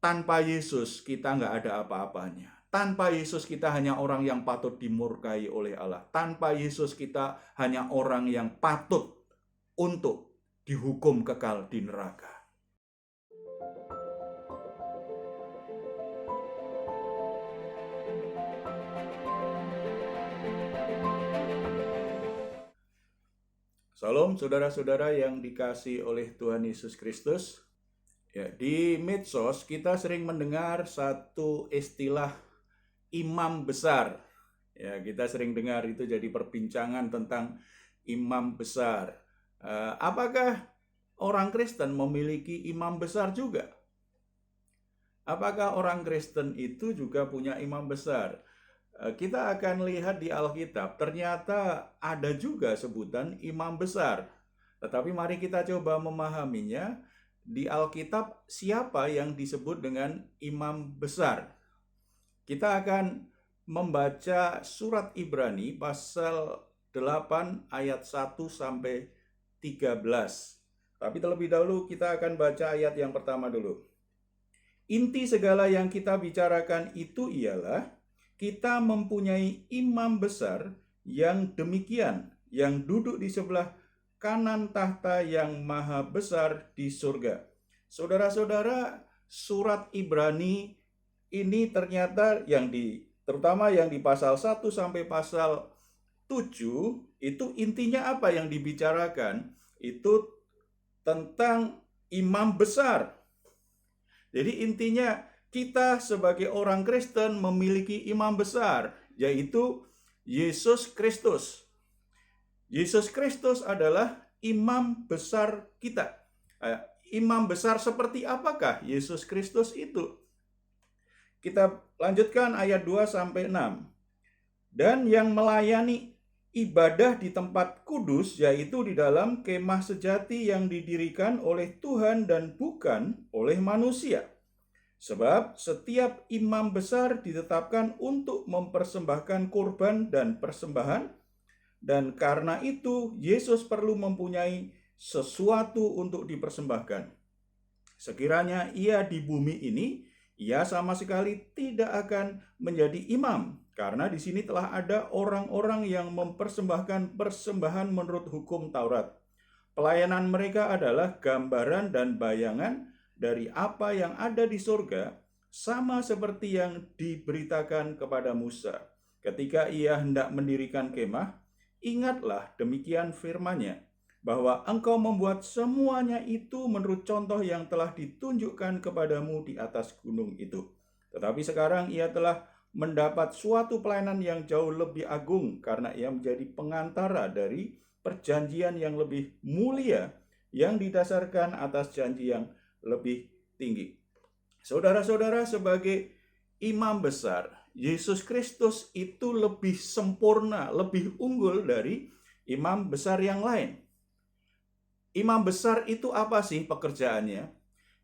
tanpa Yesus kita nggak ada apa-apanya. Tanpa Yesus kita hanya orang yang patut dimurkai oleh Allah. Tanpa Yesus kita hanya orang yang patut untuk dihukum kekal di neraka. Salam saudara-saudara yang dikasihi oleh Tuhan Yesus Kristus. Ya, di medsos kita sering mendengar satu istilah imam besar. Ya, kita sering dengar itu jadi perbincangan tentang imam besar. Apakah orang Kristen memiliki imam besar juga? Apakah orang Kristen itu juga punya imam besar? Kita akan lihat di Alkitab, ternyata ada juga sebutan imam besar. Tetapi mari kita coba memahaminya. Di Alkitab siapa yang disebut dengan imam besar? Kita akan membaca surat Ibrani pasal 8 ayat 1 sampai 13. Tapi terlebih dahulu kita akan baca ayat yang pertama dulu. Inti segala yang kita bicarakan itu ialah kita mempunyai imam besar yang demikian, yang duduk di sebelah kanan tahta yang maha besar di surga. Saudara-saudara, surat Ibrani ini ternyata terutama yang di pasal 1 sampai pasal 7, itu intinya apa yang dibicarakan? Itu tentang imam besar. Jadi intinya kita sebagai orang Kristen memiliki imam besar, yaitu Yesus Kristus. Yesus Kristus adalah imam besar kita. Imam besar seperti apakah Yesus Kristus itu? Kita lanjutkan ayat 2 sampai 6. Dan yang melayani ibadah di tempat kudus, yaitu di dalam kemah sejati yang didirikan oleh Tuhan dan bukan oleh manusia. Sebab setiap imam besar ditetapkan untuk mempersembahkan kurban dan persembahan, dan karena itu Yesus perlu mempunyai sesuatu untuk dipersembahkan. Sekiranya ia di bumi ini, ia sama sekali tidak akan menjadi imam, karena di sini telah ada orang-orang yang mempersembahkan persembahan menurut hukum Taurat. Pelayanan mereka adalah gambaran dan bayangan dari apa yang ada di surga, sama seperti yang diberitakan kepada Musa. Ketika ia hendak mendirikan kemah, ingatlah demikian firman-Nya, bahwa engkau membuat semuanya itu menurut contoh yang telah ditunjukkan kepadamu di atas gunung itu. Tetapi sekarang ia telah mendapat suatu pelayanan yang jauh lebih agung, karena ia menjadi pengantara dari perjanjian yang lebih mulia, yang didasarkan atas janji yang lebih tinggi. Saudara-saudara, sebagai imam besar, Yesus Kristus itu lebih sempurna, lebih unggul dari imam besar yang lain. Imam besar itu apa sih pekerjaannya?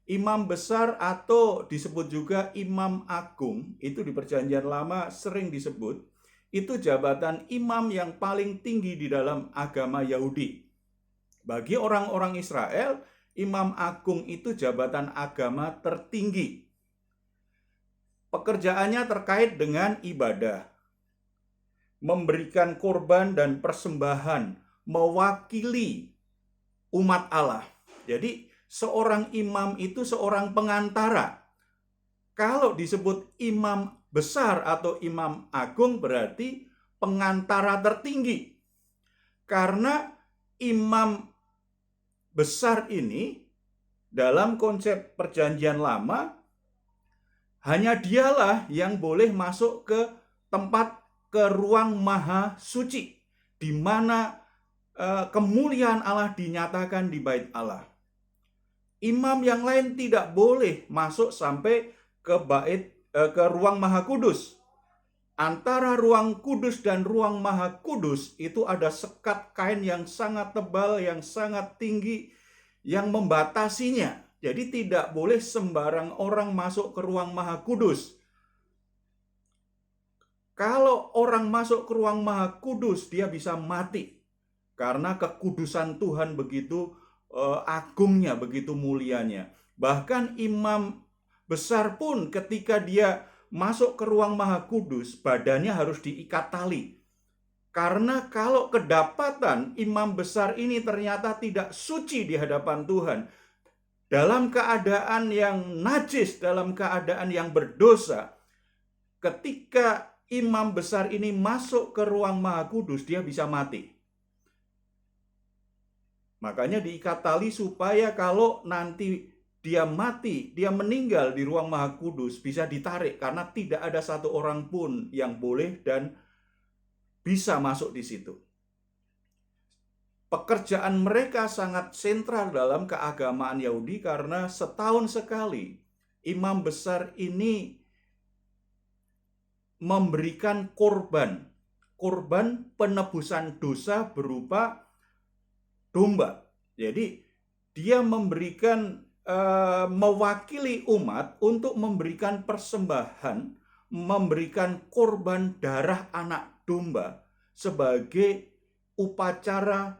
Imam besar atau disebut juga imam agung, itu di Perjanjian Lama sering disebut, itu jabatan imam yang paling tinggi di dalam agama Yahudi. Bagi orang-orang Israel, imam agung itu jabatan agama tertinggi. Pekerjaannya terkait dengan ibadah, memberikan korban dan persembahan, mewakili umat Allah. Jadi seorang imam itu seorang pengantara. Kalau disebut imam besar atau imam agung berarti pengantara tertinggi. Karena imam besar ini dalam konsep Perjanjian Lama, hanya dialah yang boleh masuk ke ruang maha suci, di mana kemuliaan Allah dinyatakan di bait Allah. Imam yang lain tidak boleh masuk sampai ke ruang maha kudus. Antara ruang kudus dan ruang maha kudus itu ada sekat kain yang sangat tebal, yang sangat tinggi, yang membatasinya. Jadi tidak boleh sembarang orang masuk ke ruang maha kudus. Kalau orang masuk ke ruang maha kudus, dia bisa mati. Karena kekudusan Tuhan begitu agungnya, begitu mulianya. Bahkan imam besar pun ketika dia masuk ke ruang Maha Kudus, badannya harus diikat tali. Karena kalau kedapatan imam besar ini ternyata tidak suci di hadapan Tuhan, dalam keadaan yang najis, dalam keadaan yang berdosa, ketika imam besar ini masuk ke ruang Maha Kudus, dia bisa mati. Makanya diikat tali supaya kalau nanti dia mati, dia meninggal di ruang Maha Kudus, bisa ditarik karena tidak ada satu orang pun yang boleh dan bisa masuk di situ. Pekerjaan mereka sangat sentral dalam keagamaan Yahudi karena setahun sekali imam besar ini memberikan korban penebusan dosa berupa domba. Jadi dia memberikan mewakili umat untuk memberikan persembahan, memberikan korban darah anak domba sebagai upacara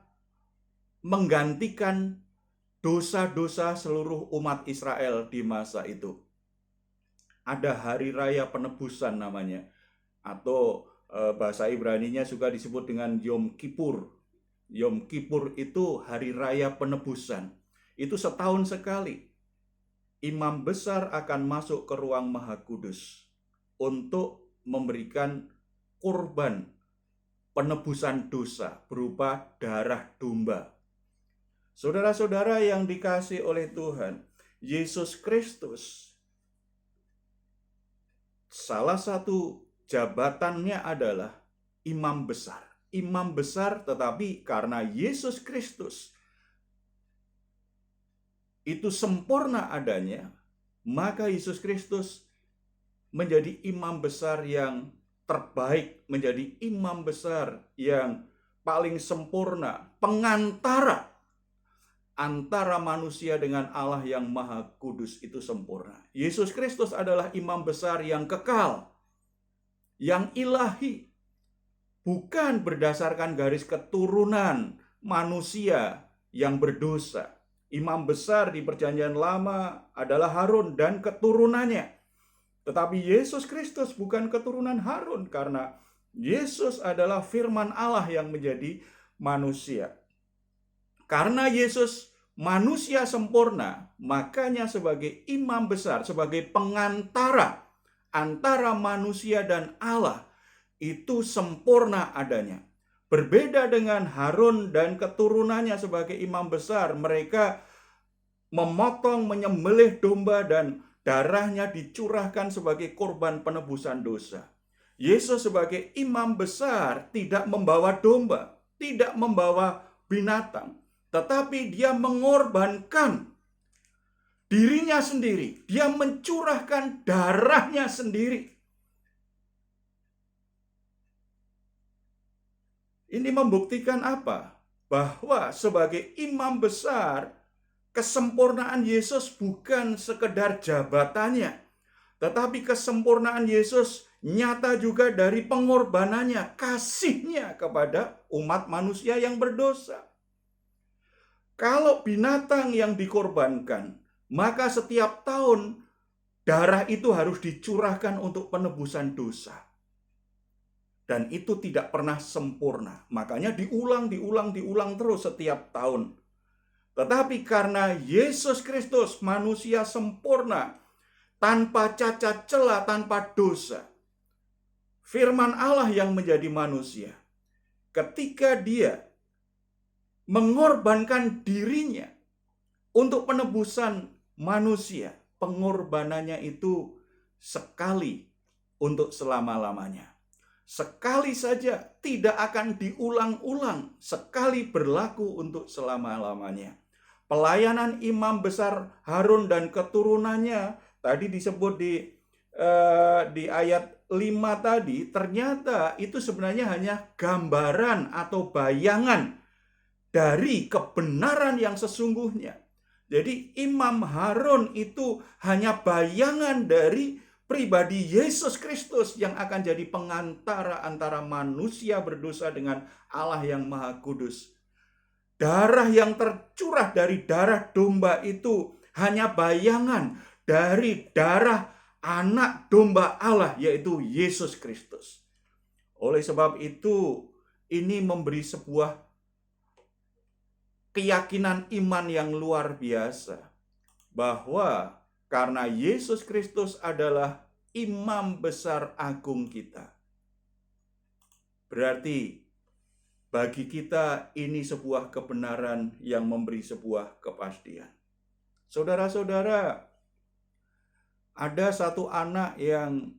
menggantikan dosa-dosa seluruh umat Israel di masa itu. Ada hari raya penebusan namanya, atau bahasa Ibrani-nya juga disebut dengan Yom Kippur. Yom Kippur itu hari raya penebusan. Itu setahun sekali. Imam besar akan masuk ke ruang Maha Kudus untuk memberikan korban penebusan dosa berupa darah domba. Saudara-saudara yang dikasihi oleh Tuhan, Yesus Kristus, salah satu jabatannya adalah imam besar. Imam besar, tetapi karena Yesus Kristus itu sempurna adanya, maka Yesus Kristus menjadi imam besar yang terbaik, menjadi imam besar yang paling sempurna, pengantara antara manusia dengan Allah yang Maha Kudus itu sempurna. Yesus Kristus adalah imam besar yang kekal, yang ilahi, bukan berdasarkan garis keturunan manusia yang berdosa. Imam besar di Perjanjian Lama adalah Harun dan keturunannya. Tetapi Yesus Kristus bukan keturunan Harun karena Yesus adalah firman Allah yang menjadi manusia. Karena Yesus manusia sempurna, makanya sebagai imam besar, sebagai pengantara antara manusia dan Allah, itu sempurna adanya. Berbeda dengan Harun dan keturunannya sebagai imam besar, mereka memotong, menyembelih domba dan darahnya dicurahkan sebagai korban penebusan dosa. Yesus sebagai imam besar tidak membawa domba, tidak membawa binatang, tetapi dia mengorbankan dirinya sendiri. Dia mencurahkan darahnya sendiri. Ini membuktikan apa? Bahwa sebagai imam besar, kesempurnaan Yesus bukan sekedar jabatannya, tetapi kesempurnaan Yesus nyata juga dari pengorbanannya, kasihnya kepada umat manusia yang berdosa. Kalau binatang yang dikorbankan, maka setiap tahun darah itu harus dicurahkan untuk penebusan dosa. Dan itu tidak pernah sempurna. Makanya diulang terus setiap tahun. Tetapi karena Yesus Kristus manusia sempurna, tanpa cacat celah, tanpa dosa, firman Allah yang menjadi manusia, ketika dia mengorbankan dirinya untuk penebusan manusia, pengorbanannya itu sekali untuk selama-lamanya. Sekali saja, tidak akan diulang-ulang, sekali berlaku untuk selama-lamanya. Pelayanan imam besar Harun dan keturunannya tadi disebut di ayat 5 tadi, ternyata itu sebenarnya hanya gambaran atau bayangan dari kebenaran yang sesungguhnya. Jadi Imam Harun itu hanya bayangan dari pribadi Yesus Kristus yang akan jadi pengantara antara manusia berdosa dengan Allah yang Maha Kudus. Darah yang tercurah dari darah domba itu hanya bayangan dari darah anak domba Allah, yaitu Yesus Kristus. Oleh sebab itu, ini memberi sebuah keyakinan iman yang luar biasa, bahwa karena Yesus Kristus adalah imam besar agung kita, berarti bagi kita ini sebuah kebenaran yang memberi sebuah kepastian. Saudara-saudara, ada satu anak yang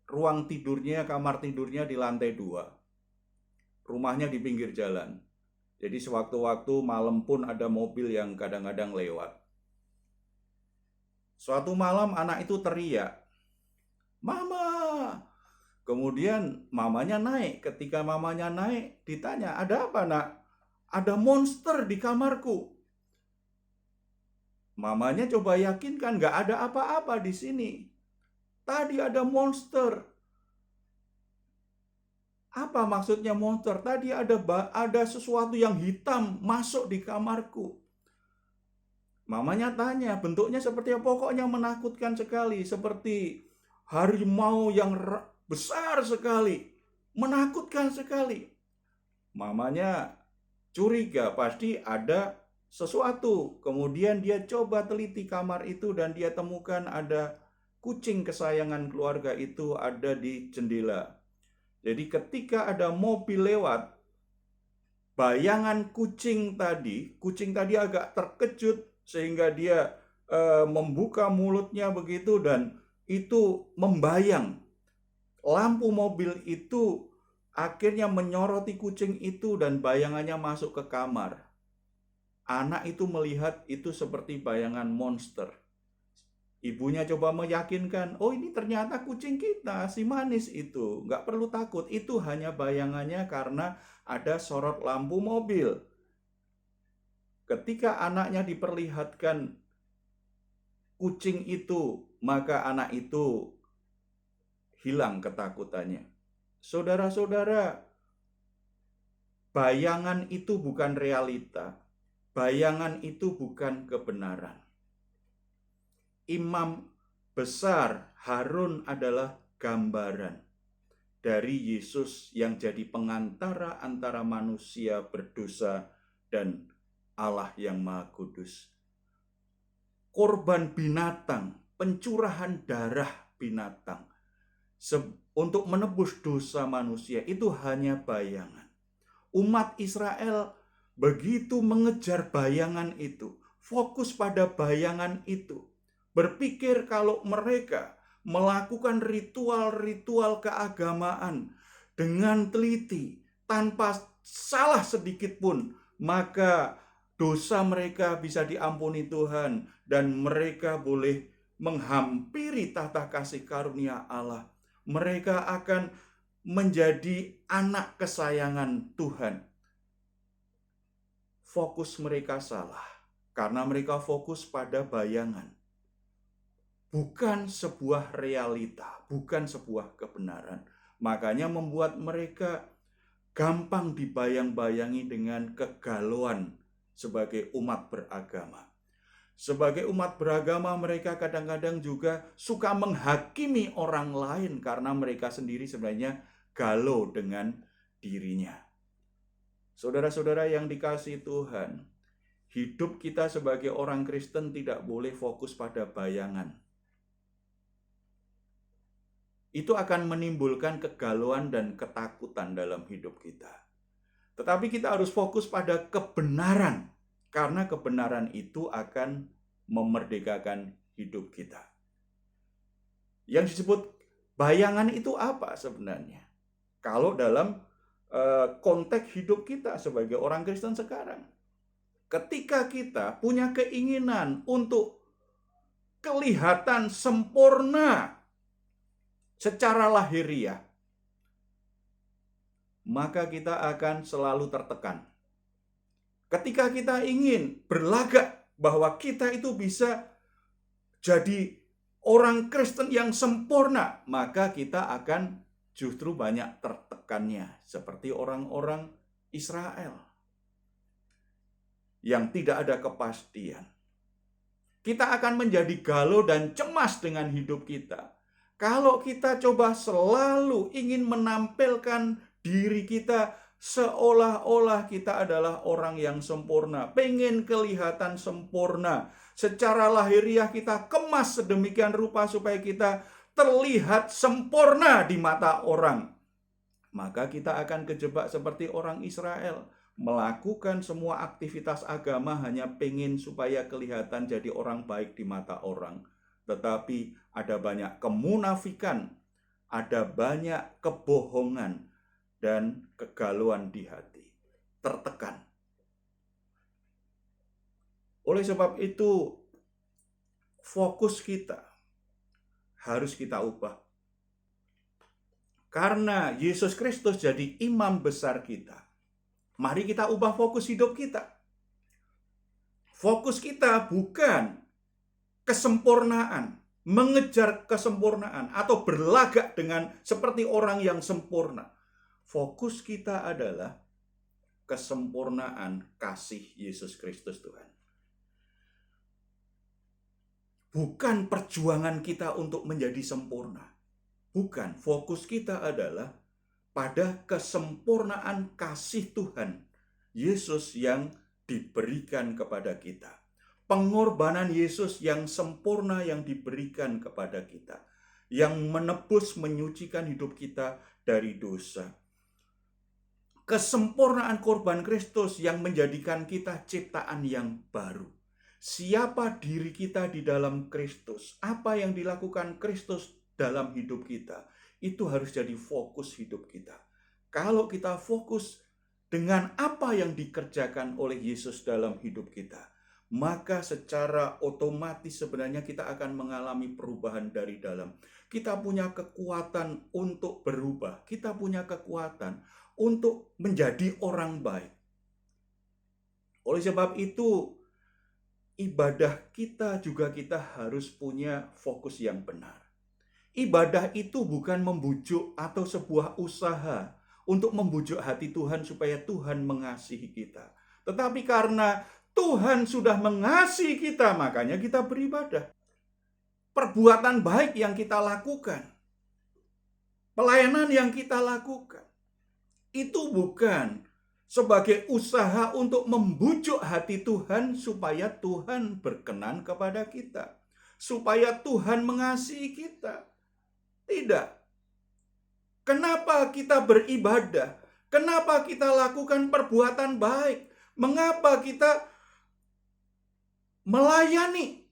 ruang tidurnya, kamar tidurnya di lantai 2. Rumahnya di pinggir jalan. Jadi sewaktu-waktu malam pun ada mobil yang kadang-kadang lewat. Suatu malam anak itu teriak, "Mama!" Kemudian mamanya naik. Ketika mamanya naik, ditanya, "Ada apa, Nak?" "Ada monster di kamarku." Mamanya coba yakinkan, "Nggak ada apa-apa di sini. Tadi ada monster." "Apa maksudnya monster?" "Tadi ada sesuatu yang hitam masuk di kamarku." Mamanya tanya, bentuknya seperti apa? Pokoknya menakutkan sekali, seperti harimau yang besar sekali, menakutkan sekali. Mamanya curiga, pasti ada sesuatu. Kemudian dia coba teliti kamar itu dan dia temukan ada kucing kesayangan keluarga itu ada di jendela. Jadi ketika ada mobil lewat, bayangan kucing tadi agak terkejut sehingga dia membuka mulutnya begitu dan itu membayang. Lampu mobil itu akhirnya menyoroti kucing itu dan bayangannya masuk ke kamar. Anak itu melihat itu seperti bayangan monster. Ibunya coba meyakinkan, "Oh, ini ternyata kucing kita, si manis itu. Nggak perlu takut, itu hanya bayangannya karena ada sorot lampu mobil." Ketika anaknya diperlihatkan kucing itu, maka anak itu hilang ketakutannya. Saudara-saudara, bayangan itu bukan realita. Bayangan itu bukan kebenaran. Imam besar Harun adalah gambaran dari Yesus yang jadi pengantara antara manusia berdosa dan Allah yang Maha Kudus. Korban binatang, pencurahan darah binatang untuk menebus dosa manusia itu hanya bayangan. Umat Israel begitu mengejar bayangan itu, fokus pada bayangan itu, berpikir kalau mereka melakukan ritual-ritual keagamaan dengan teliti tanpa salah sedikit pun, maka dosa mereka bisa diampuni Tuhan dan mereka boleh menghampiri tahta kasih karunia Allah. Mereka akan menjadi anak kesayangan Tuhan. Fokus mereka salah karena mereka fokus pada bayangan. Bukan sebuah realita, bukan sebuah kebenaran. Makanya membuat mereka gampang dibayang-bayangi dengan kegalauan sebagai umat beragama. Sebagai umat beragama, mereka kadang-kadang juga suka menghakimi orang lain karena mereka sendiri sebenarnya galau dengan dirinya. Saudara-saudara yang dikasihi Tuhan, hidup kita sebagai orang Kristen tidak boleh fokus pada bayangan. Itu akan menimbulkan kegalauan dan ketakutan dalam hidup kita. Tetapi kita harus fokus pada kebenaran, karena kebenaran itu akan memerdekakan hidup kita. Yang disebut bayangan itu apa sebenarnya? Kalau dalam konteks hidup kita sebagai orang Kristen sekarang. Ketika kita punya keinginan untuk kelihatan sempurna secara lahiriah, maka kita akan selalu tertekan. Ketika kita ingin berlagak bahwa kita itu bisa jadi orang Kristen yang sempurna, maka kita akan justru banyak tertekannya, seperti orang-orang Israel yang tidak ada kepastian. Kita akan menjadi galau dan cemas dengan hidup kita. Kalau kita coba selalu ingin menampilkan diri kita seolah-olah kita adalah orang yang sempurna, pengen kelihatan sempurna. Secara lahiriah kita kemas sedemikian rupa supaya kita terlihat sempurna di mata orang. Maka kita akan kejebak seperti orang Israel, melakukan semua aktivitas agama hanya pengen supaya kelihatan jadi orang baik di mata orang. Tetapi ada banyak kemunafikan, ada banyak kebohongan, dan kegalauan di hati, tertekan. Oleh sebab itu, fokus kita harus kita ubah. Karena Yesus Kristus jadi imam besar kita, mari kita ubah fokus hidup kita. Fokus kita bukan kesempurnaan, mengejar kesempurnaan, atau berlagak dengan seperti orang yang sempurna. Fokus kita adalah kesempurnaan kasih Yesus Kristus Tuhan. Bukan perjuangan kita untuk menjadi sempurna. Bukan, fokus kita adalah pada kesempurnaan kasih Tuhan Yesus yang diberikan kepada kita. Pengorbanan Yesus yang sempurna yang diberikan kepada kita, yang menebus, menyucikan hidup kita dari dosa. Kesempurnaan korban Kristus yang menjadikan kita ciptaan yang baru. Siapa diri kita di dalam Kristus, apa yang dilakukan Kristus dalam hidup kita, itu harus jadi fokus hidup kita. Kalau kita fokus dengan apa yang dikerjakan oleh Yesus dalam hidup kita, maka secara otomatis sebenarnya kita akan mengalami perubahan dari dalam. Kita punya kekuatan untuk berubah, kita punya kekuatan untuk menjadi orang baik. Oleh sebab itu, ibadah kita juga kita harus punya fokus yang benar. Ibadah itu bukan membujuk atau sebuah usaha untuk membujuk hati Tuhan supaya Tuhan mengasihi kita. Tetapi karena Tuhan sudah mengasihi kita, makanya kita beribadah. Perbuatan baik yang kita lakukan, pelayanan yang kita lakukan, itu bukan sebagai usaha untuk membujuk hati Tuhan supaya Tuhan berkenan kepada kita, supaya Tuhan mengasihi kita. Tidak. Kenapa kita beribadah? Kenapa kita lakukan perbuatan baik? Mengapa kita melayani?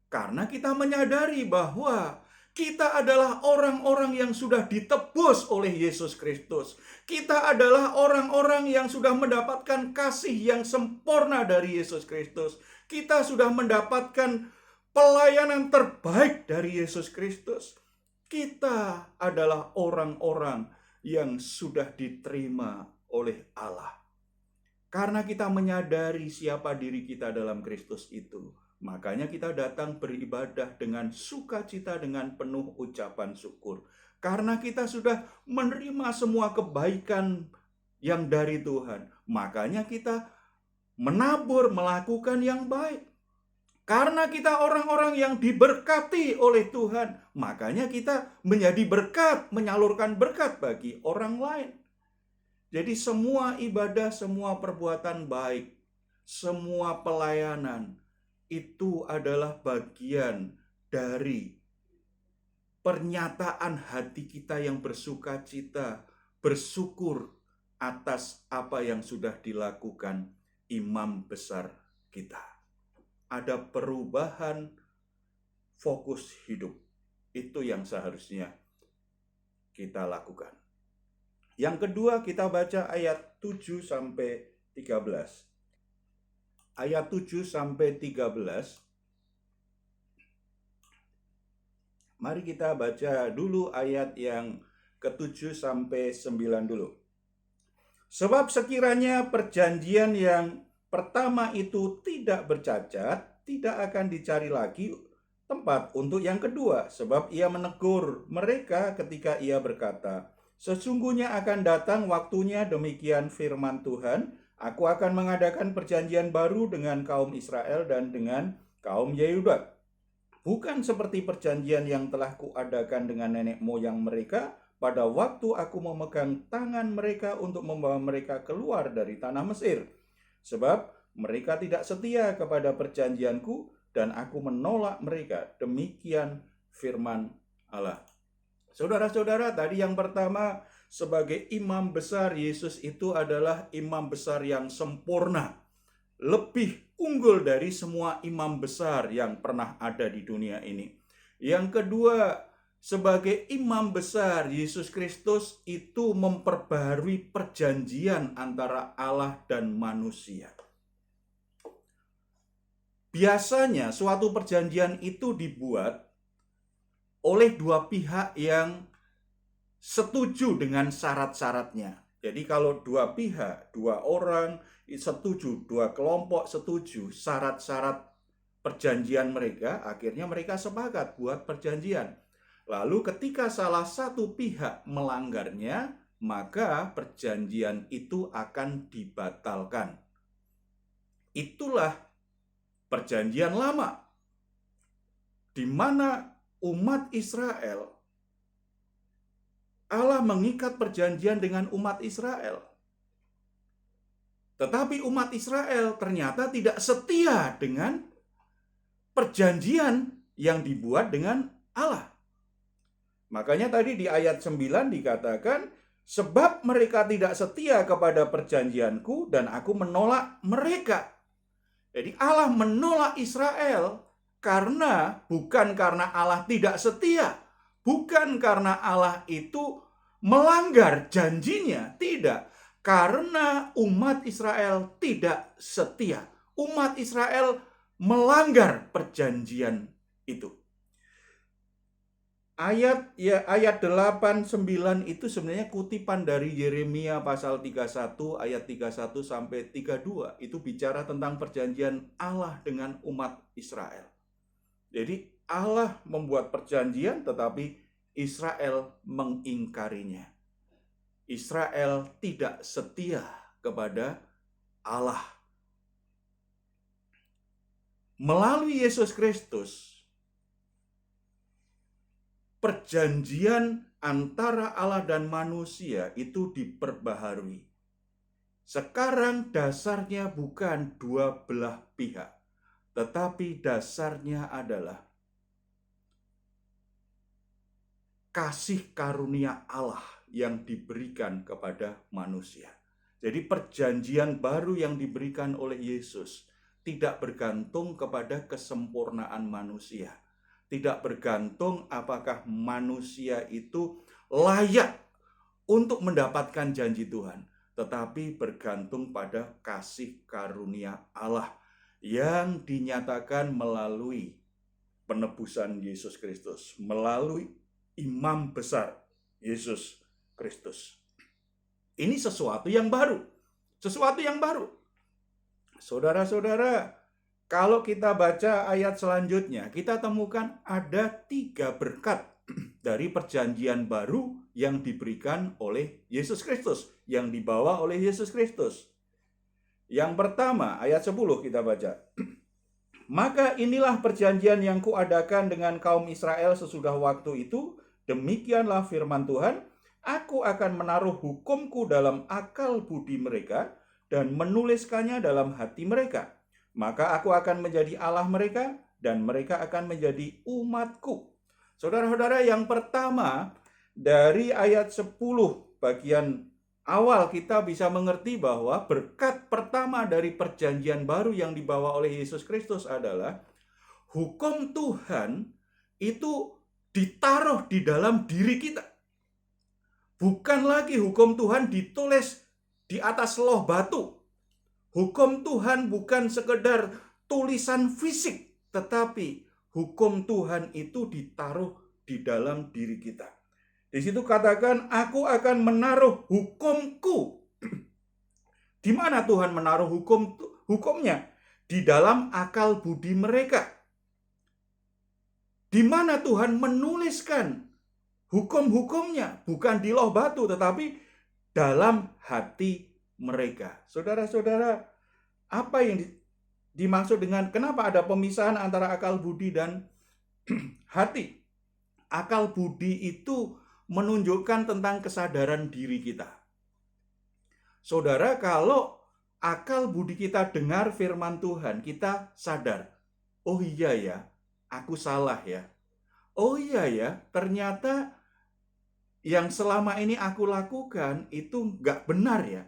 Karena kita menyadari bahwa kita adalah orang-orang yang sudah ditebus oleh Yesus Kristus. Kita adalah orang-orang yang sudah mendapatkan kasih yang sempurna dari Yesus Kristus. Kita sudah mendapatkan pelayanan terbaik dari Yesus Kristus. Kita adalah orang-orang yang sudah diterima oleh Allah. Karena kita menyadari siapa diri kita dalam Kristus itu, makanya kita datang beribadah dengan sukacita, dengan penuh ucapan syukur. Karena kita sudah menerima semua kebaikan yang dari Tuhan, makanya kita menabur, melakukan yang baik. Karena kita orang-orang yang diberkati oleh Tuhan, makanya kita menjadi berkat, menyalurkan berkat bagi orang lain. Jadi semua ibadah, semua perbuatan baik, semua pelayanan, itu adalah bagian dari pernyataan hati kita yang bersukacita, bersyukur atas apa yang sudah dilakukan imam besar kita. Ada perubahan fokus hidup. Itu yang seharusnya kita lakukan. Yang kedua, kita baca ayat 7 sampai 13. Ayat 7 sampai 13. Mari kita baca dulu ayat yang ke-7 sampai 9 dulu. Sebab sekiranya perjanjian yang pertama itu tidak bercacat, tidak akan dicari lagi tempat untuk yang kedua, sebab ia menegur mereka ketika ia berkata, sesungguhnya akan datang waktunya, demikian firman Tuhan, aku akan mengadakan perjanjian baru dengan kaum Israel dan dengan kaum Yehuda. Bukan seperti perjanjian yang telah kuadakan dengan nenek moyang mereka pada waktu aku memegang tangan mereka untuk membawa mereka keluar dari tanah Mesir. Sebab mereka tidak setia kepada perjanjianku dan aku menolak mereka. Demikian firman Allah. Saudara-saudara, tadi yang pertama, sebagai imam besar, Yesus itu adalah imam besar yang sempurna. Lebih unggul dari semua imam besar yang pernah ada di dunia ini. Yang kedua, sebagai imam besar, Yesus Kristus itu memperbaharui perjanjian antara Allah dan manusia. Biasanya suatu perjanjian itu dibuat oleh dua pihak yang setuju dengan syarat-syaratnya. Jadi kalau dua pihak, dua orang setuju, dua kelompok setuju syarat-syarat perjanjian mereka, akhirnya mereka sepakat buat perjanjian. Lalu ketika salah satu pihak melanggarnya, maka perjanjian itu akan dibatalkan. Itulah perjanjian lama, di mana umat Israel, Allah mengikat perjanjian dengan umat Israel. Tetapi umat Israel ternyata tidak setia dengan perjanjian yang dibuat dengan Allah. Makanya tadi di ayat 9 dikatakan, sebab mereka tidak setia kepada perjanjianku dan aku menolak mereka. Jadi Allah menolak Israel bukan karena Allah tidak setia, bukan karena Allah itu melanggar janjinya, tidak. Karena umat Israel tidak setia. Umat Israel melanggar perjanjian itu. Ayat 8, 9 itu sebenarnya kutipan dari Yeremia pasal 31 ayat 31 sampai 32. Itu bicara tentang perjanjian Allah dengan umat Israel. Jadi Allah membuat perjanjian tetapi Israel mengingkarinya. Israel tidak setia kepada Allah. Melalui Yesus Kristus, perjanjian antara Allah dan manusia itu diperbaharui. Sekarang dasarnya bukan dua belah pihak, tetapi dasarnya adalah kasih karunia Allah yang diberikan kepada manusia. Jadi perjanjian baru yang diberikan oleh Yesus tidak bergantung kepada kesempurnaan manusia. Tidak bergantung apakah manusia itu layak untuk mendapatkan janji Tuhan, tetapi bergantung pada kasih karunia Allah yang dinyatakan melalui penebusan Yesus Kristus, melalui imam besar Yesus Kristus. Ini sesuatu yang baru. Sesuatu yang baru. Saudara-saudara, kalau kita baca ayat selanjutnya, kita temukan ada 3 berkat dari perjanjian baru yang diberikan oleh Yesus Kristus, yang dibawa oleh Yesus Kristus. Yang pertama, ayat 10 kita baca. Maka inilah perjanjian yang kuadakan dengan kaum Israel sesudah waktu itu, demikianlah firman Tuhan, aku akan menaruh hukumku dalam akal budi mereka dan menuliskannya dalam hati mereka. Maka aku akan menjadi Allah mereka dan mereka akan menjadi umatku. Saudara-saudara, yang pertama dari ayat 10 bagian awal kita bisa mengerti bahwa berkat pertama dari perjanjian baru yang dibawa oleh Yesus Kristus adalah hukum Tuhan itu ditaruh di dalam diri kita. Bukan lagi hukum Tuhan ditulis di atas loh batu. Hukum Tuhan bukan sekedar tulisan fisik, tetapi hukum Tuhan itu ditaruh di dalam diri kita. Di situ katakan, aku akan menaruh hukumku. Di mana Tuhan menaruh hukumnya? Di dalam akal budi mereka. Di mana Tuhan menuliskan hukum-hukumnya, bukan di loh batu, tetapi dalam hati mereka. Saudara-saudara, apa yang dimaksud dengan kenapa ada pemisahan antara akal budi dan hati. Akal budi itu menunjukkan tentang kesadaran diri kita. Saudara, kalau akal budi kita dengar firman Tuhan, kita sadar, oh iya ya, aku salah ya. Oh iya ya, ternyata yang selama ini aku lakukan itu nggak benar ya.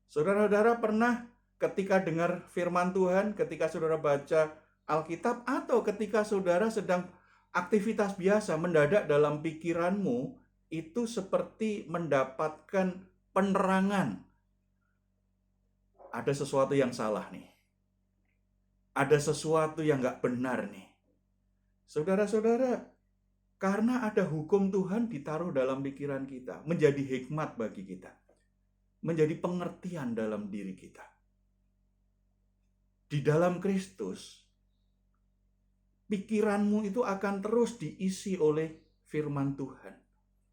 Saudara-saudara pernah ketika dengar firman Tuhan, ketika saudara baca Alkitab, atau ketika saudara sedang aktivitas biasa, mendadak dalam pikiranmu itu seperti mendapatkan penerangan. Ada sesuatu yang salah nih. Ada sesuatu yang nggak benar nih. Saudara-saudara, karena ada hukum Tuhan ditaruh dalam pikiran kita, menjadi hikmat bagi kita, menjadi pengertian dalam diri kita. Di dalam Kristus, pikiranmu itu akan terus diisi oleh firman Tuhan.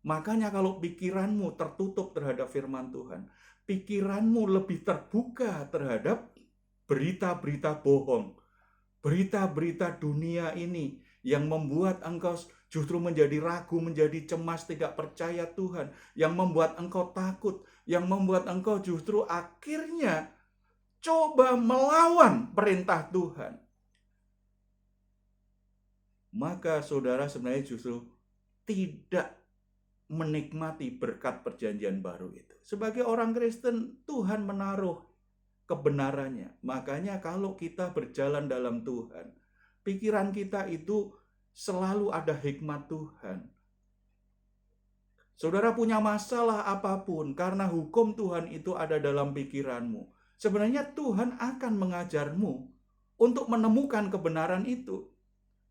Makanya kalau pikiranmu tertutup terhadap firman Tuhan, pikiranmu lebih terbuka terhadap berita-berita bohong, berita-berita dunia ini yang membuat engkau justru menjadi ragu, menjadi cemas, tidak percaya Tuhan, yang membuat engkau takut, yang membuat engkau justru akhirnya coba melawan perintah Tuhan. Maka saudara sebenarnya justru tidak menikmati berkat perjanjian baru itu. Sebagai orang Kristen, Tuhan menaruh kebenarannya. Makanya kalau kita berjalan dalam Tuhan, pikiran kita itu selalu ada hikmat Tuhan. Saudara punya masalah apapun, karena hukum Tuhan itu ada dalam pikiranmu. Sebenarnya Tuhan akan mengajarmu untuk menemukan kebenaran itu.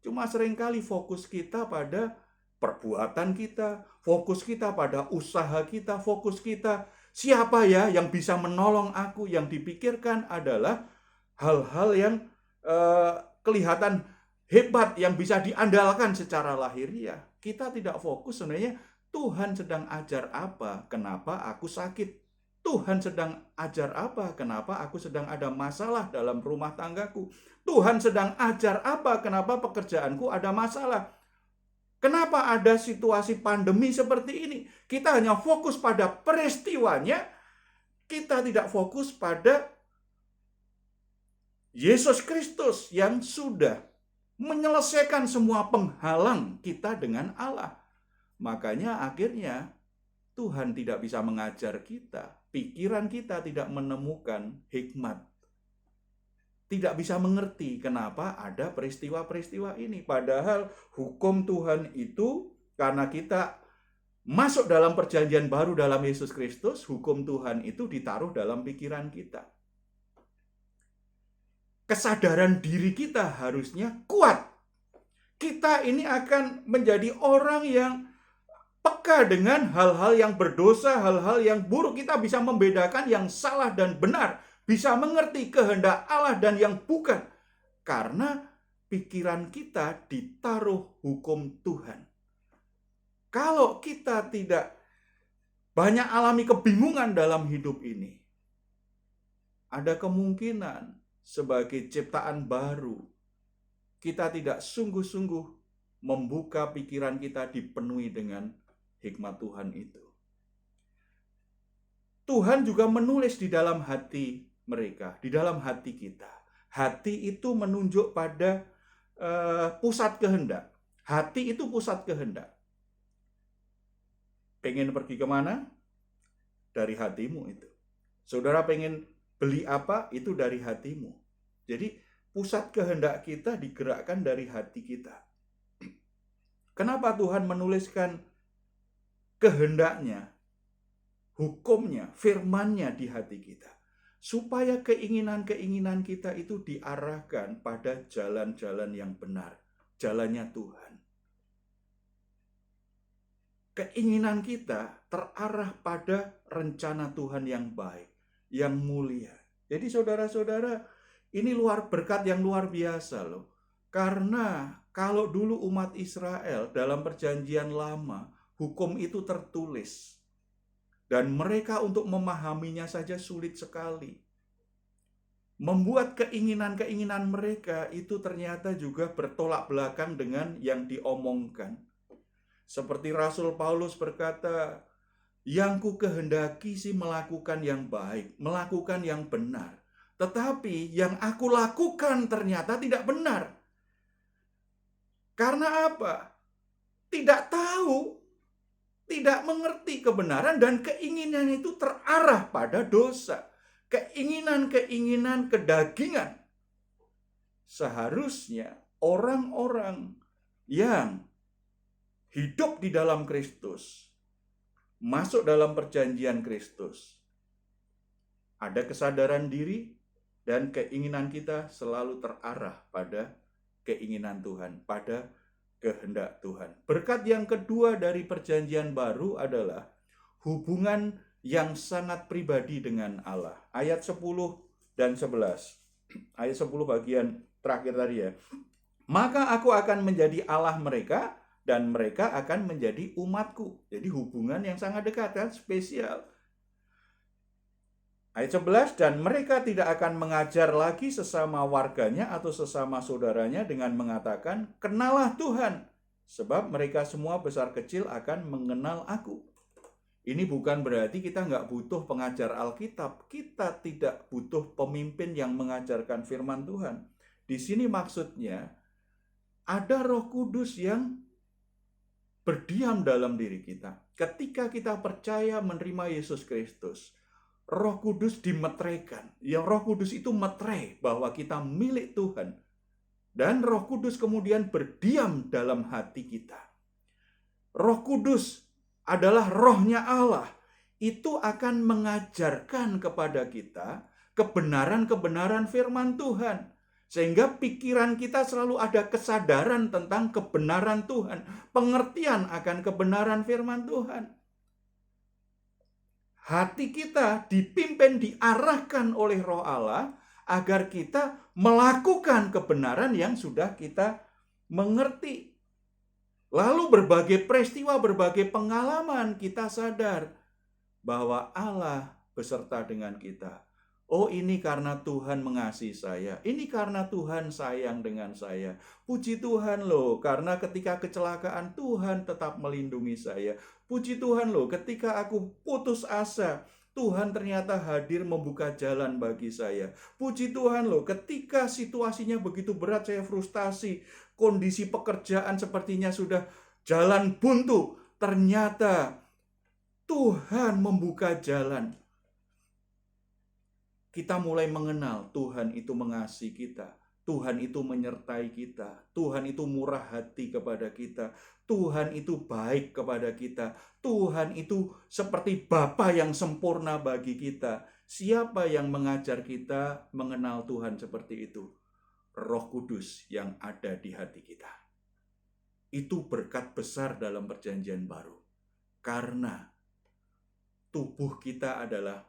Cuma seringkali fokus kita pada perbuatan kita, fokus kita pada usaha kita, fokus kita siapa ya yang bisa menolong aku. Yang dipikirkan adalah hal-hal yang kelihatan hebat, yang bisa diandalkan secara lahiriah. Kita tidak fokus sebenarnya Tuhan sedang ajar apa, kenapa aku sakit. Tuhan sedang ajar apa, kenapa aku sedang ada masalah dalam rumah tanggaku. Tuhan sedang ajar apa, kenapa pekerjaanku ada masalah. Kenapa ada situasi pandemi seperti ini? Kita hanya fokus pada peristiwanya, kita tidak fokus pada Yesus Kristus yang sudah menyelesaikan semua penghalang kita dengan Allah. Makanya akhirnya Tuhan tidak bisa mengajar kita, pikiran kita tidak menemukan hikmat, tidak bisa mengerti kenapa ada peristiwa-peristiwa ini. Padahal hukum Tuhan itu, karena kita masuk dalam perjanjian baru dalam Yesus Kristus, hukum Tuhan itu ditaruh dalam pikiran kita. Kesadaran diri kita harusnya kuat. Kita ini akan menjadi orang yang peka dengan hal-hal yang berdosa, hal-hal yang buruk. Kita bisa membedakan yang salah dan benar, bisa mengerti kehendak Allah dan yang bukan, karena pikiran kita ditaruh hukum Tuhan. Kalau kita tidak banyak alami kebingungan dalam hidup ini, ada kemungkinan sebagai ciptaan baru, kita tidak sungguh-sungguh membuka pikiran kita dipenuhi dengan hikmat Tuhan itu. Tuhan juga menulis di dalam hati mereka, di dalam hati kita. Hati itu menunjuk pada pusat kehendak. Hati itu pusat kehendak. Pengen pergi kemana? Dari hatimu itu. Saudara pengen beli apa? Itu dari hatimu. Jadi pusat kehendak kita digerakkan dari hati kita. Kenapa Tuhan menuliskan kehendaknya, hukumnya, firmannya di hati kita? Supaya keinginan-keinginan kita itu diarahkan pada jalan-jalan yang benar, jalannya Tuhan. Keinginan kita terarah pada rencana Tuhan yang baik, yang mulia. Jadi saudara-saudara, ini berkat yang luar biasa loh. Karena kalau dulu umat Israel dalam perjanjian lama, hukum itu tertulis. Dan mereka untuk memahaminya saja sulit sekali. membuat keinginan-keinginan mereka itu ternyata juga bertolak belakang dengan yang diomongkan. Seperti Rasul Paulus berkata, yang ku kehendaki sih melakukan yang baik, melakukan yang benar. Tetapi yang aku lakukan ternyata tidak benar. Karena apa? Tidak tahu, tidak mengerti kebenaran, dan keinginan itu terarah pada dosa. Keinginan-keinginan kedagingan. Seharusnya orang-orang yang hidup di dalam Kristus, masuk dalam perjanjian Kristus, ada kesadaran diri, dan keinginan kita selalu terarah pada keinginan Tuhan, pada kehendak Tuhan. Berkat yang kedua dari perjanjian baru adalah hubungan yang sangat pribadi dengan Allah. Ayat 10 dan 11. Ayat 10 bagian terakhir tadi ya. Maka aku akan menjadi Allah mereka, dan mereka akan menjadi umatku. Jadi hubungan yang sangat dekat, kan? Spesial. Ayat 11, dan mereka tidak akan mengajar lagi sesama warganya atau sesama saudaranya dengan mengatakan, kenalah Tuhan, sebab mereka semua besar kecil akan mengenal aku. Ini bukan berarti kita nggak butuh pengajar Alkitab. Kita tidak butuh pemimpin yang mengajarkan firman Tuhan. Di sini maksudnya, ada Roh Kudus yang berdiam dalam diri kita. Ketika kita percaya menerima Yesus Kristus, Roh Kudus dimeteraikan. Yang Roh Kudus itu meterai bahwa kita milik Tuhan. Dan Roh Kudus kemudian berdiam dalam hati kita. Roh Kudus adalah rohnya Allah. Itu akan mengajarkan kepada kita kebenaran-kebenaran firman Tuhan. Sehingga pikiran kita selalu ada kesadaran tentang kebenaran Tuhan. Pengertian akan kebenaran firman Tuhan. Hati kita dipimpin, diarahkan oleh Roh Allah agar kita melakukan kebenaran yang sudah kita mengerti. Lalu berbagai peristiwa, berbagai pengalaman kita sadar bahwa Allah beserta dengan kita. Oh, ini karena Tuhan mengasihi saya. Ini karena Tuhan sayang dengan saya. Puji Tuhan loh, karena ketika kecelakaan Tuhan tetap melindungi saya. Puji Tuhan loh, ketika aku putus asa, Tuhan ternyata hadir membuka jalan bagi saya. Puji Tuhan loh, ketika situasinya begitu berat, saya frustasi, kondisi pekerjaan sepertinya sudah jalan buntu, ternyata Tuhan membuka jalan. Kita mulai mengenal Tuhan itu mengasihi kita. Tuhan itu menyertai kita. Tuhan itu murah hati kepada kita. Tuhan itu baik kepada kita. Tuhan itu seperti Bapa yang sempurna bagi kita. Siapa yang mengajar kita mengenal Tuhan seperti itu? Roh Kudus yang ada di hati kita. Itu berkat besar dalam perjanjian baru. Karena tubuh kita adalah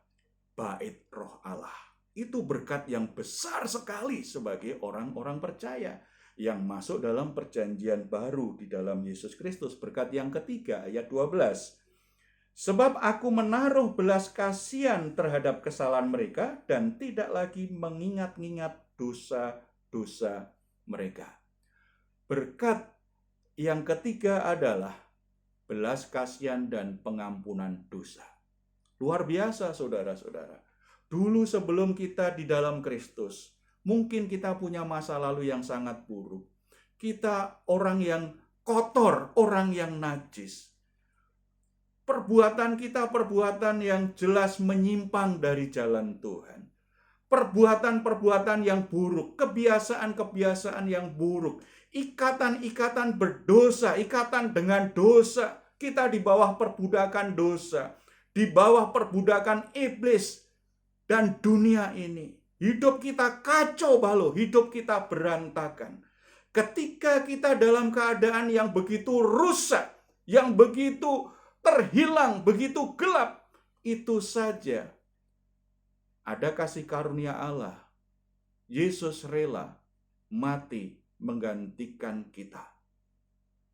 bait Roh Allah. Itu berkat yang besar sekali sebagai orang-orang percaya yang masuk dalam perjanjian baru di dalam Yesus Kristus. Berkat yang ketiga, ayat 12. Sebab aku menaruh belas kasihan terhadap kesalahan mereka dan tidak lagi mengingat-ingat dosa-dosa mereka. Berkat yang ketiga adalah belas kasihan dan pengampunan dosa. Luar biasa saudara-saudara. Dulu sebelum kita di dalam Kristus, mungkin kita punya masa lalu yang sangat buruk. Kita orang yang kotor, orang yang najis. Perbuatan kita perbuatan yang jelas menyimpang dari jalan Tuhan. Perbuatan-perbuatan yang buruk, kebiasaan-kebiasaan yang buruk, ikatan-ikatan berdosa, ikatan dengan dosa. Kita di bawah perbudakan dosa, di bawah perbudakan iblis dan dunia ini. Hidup kita kacau balau, hidup kita berantakan. Ketika kita dalam keadaan yang begitu rusak, yang begitu terhilang, begitu gelap, itu saja ada kasih karunia Allah. Yesus rela mati menggantikan kita.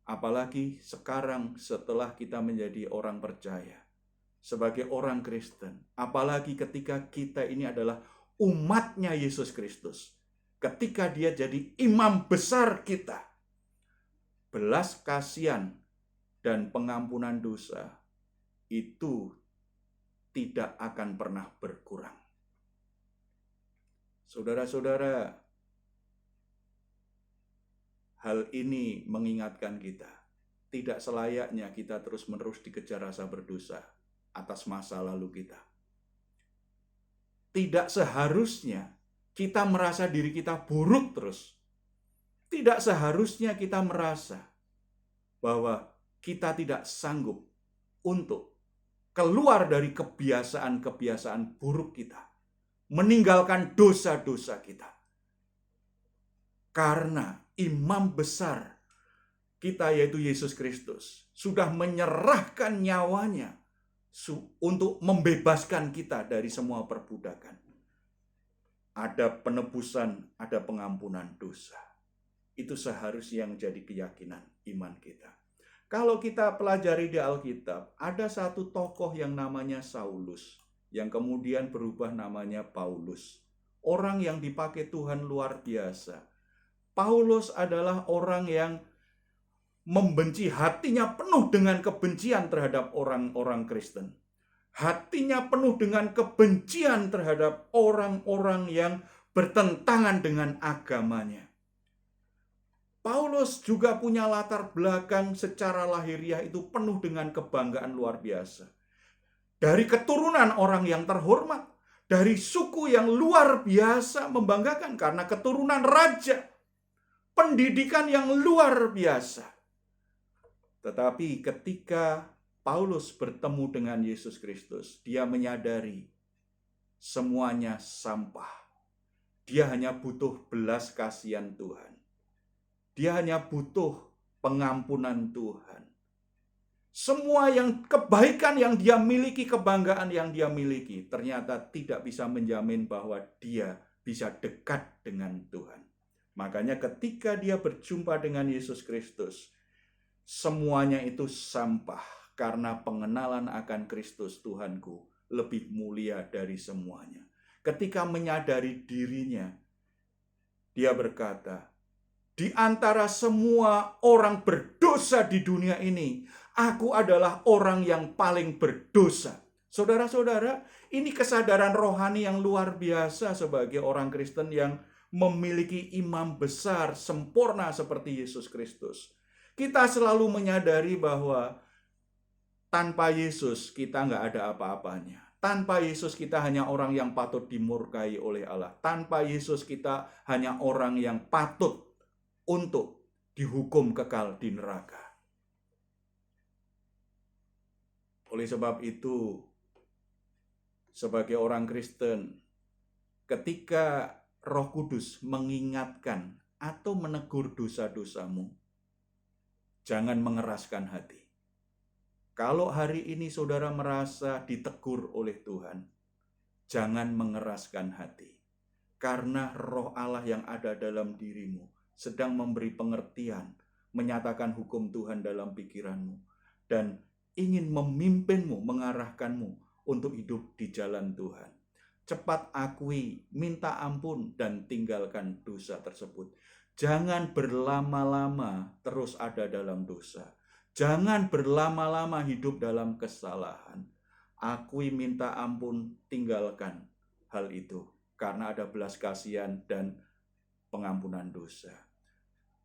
Apalagi sekarang setelah kita menjadi orang percaya, sebagai orang Kristen, apalagi ketika kita ini adalah umatnya Yesus Kristus. Ketika dia jadi imam besar kita, belas kasihan dan pengampunan dosa itu tidak akan pernah berkurang. Saudara-saudara, hal ini mengingatkan kita, tidak selayaknya kita terus-menerus dikejar rasa berdosa atas masa lalu kita. Tidak seharusnya kita merasa diri kita buruk terus. Tidak seharusnya kita merasa bahwa kita tidak sanggup untuk keluar dari kebiasaan-kebiasaan buruk kita, meninggalkan dosa-dosa kita. Karena imam besar kita yaitu Yesus Kristus sudah menyerahkan nyawanya untuk membebaskan kita dari semua perbudakan. Ada penebusan, ada pengampunan dosa. Itu seharusnya yang jadi keyakinan iman kita. Kalau kita pelajari di Alkitab, ada satu tokoh yang namanya Saulus, yang kemudian berubah namanya Paulus. Orang yang dipakai Tuhan luar biasa. Paulus adalah orang yang membenci, hatinya penuh dengan kebencian terhadap orang-orang Kristen. Hatinya penuh dengan kebencian terhadap orang-orang yang bertentangan dengan agamanya. Paulus juga punya latar belakang secara lahiriah itu penuh dengan kebanggaan luar biasa. Dari keturunan orang yang terhormat, dari suku yang luar biasa membanggakan karena keturunan raja, pendidikan yang luar biasa. Tetapi ketika Paulus bertemu dengan Yesus Kristus, dia menyadari semuanya sampah. Dia hanya butuh belas kasihan Tuhan. Dia hanya butuh pengampunan Tuhan. Semua kebaikan yang dia miliki, kebanggaan yang dia miliki, ternyata tidak bisa menjamin bahwa dia bisa dekat dengan Tuhan. Makanya ketika dia berjumpa dengan Yesus Kristus, semuanya itu sampah karena pengenalan akan Kristus Tuhanku lebih mulia dari semuanya. Ketika menyadari dirinya, dia berkata, di antara semua orang berdosa di dunia ini, aku adalah orang yang paling berdosa. Saudara-saudara, ini kesadaran rohani yang luar biasa sebagai orang Kristen yang memiliki imam besar sempurna seperti Yesus Kristus. Kita selalu menyadari bahwa tanpa Yesus kita nggak ada apa-apanya. Tanpa Yesus kita hanya orang yang patut dimurkai oleh Allah. Tanpa Yesus kita hanya orang yang patut untuk dihukum kekal di neraka. Oleh sebab itu, sebagai orang Kristen, ketika Roh Kudus mengingatkan atau menegur dosa-dosamu, jangan mengeraskan hati. Kalau hari ini saudara merasa ditegur oleh Tuhan, jangan mengeraskan hati. Karena Roh Allah yang ada dalam dirimu sedang memberi pengertian, menyatakan hukum Tuhan dalam pikiranmu, dan ingin memimpinmu, mengarahkanmu untuk hidup di jalan Tuhan. Cepat akui, minta ampun, dan tinggalkan dosa tersebut. Jangan berlama-lama terus ada dalam dosa. Jangan berlama-lama hidup dalam kesalahan. Akui, minta ampun, tinggalkan hal itu. Karena ada belas kasihan dan pengampunan dosa.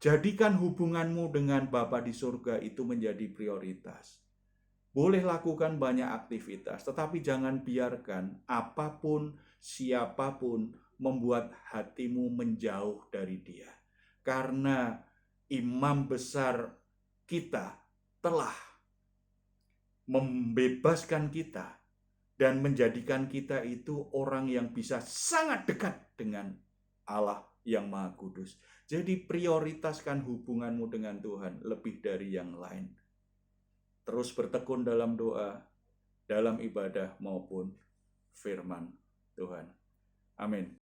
Jadikan hubunganmu dengan Bapa di surga itu menjadi prioritas. Boleh lakukan banyak aktivitas, tetapi jangan biarkan apapun, siapapun membuat hatimu menjauh dari Dia. Karena imam besar kita telah membebaskan kita dan menjadikan kita itu orang yang bisa sangat dekat dengan Allah yang Maha Kudus. Jadi prioritaskan hubunganmu dengan Tuhan lebih dari yang lain. Terus bertekun dalam doa, dalam ibadah maupun firman Tuhan. Amin.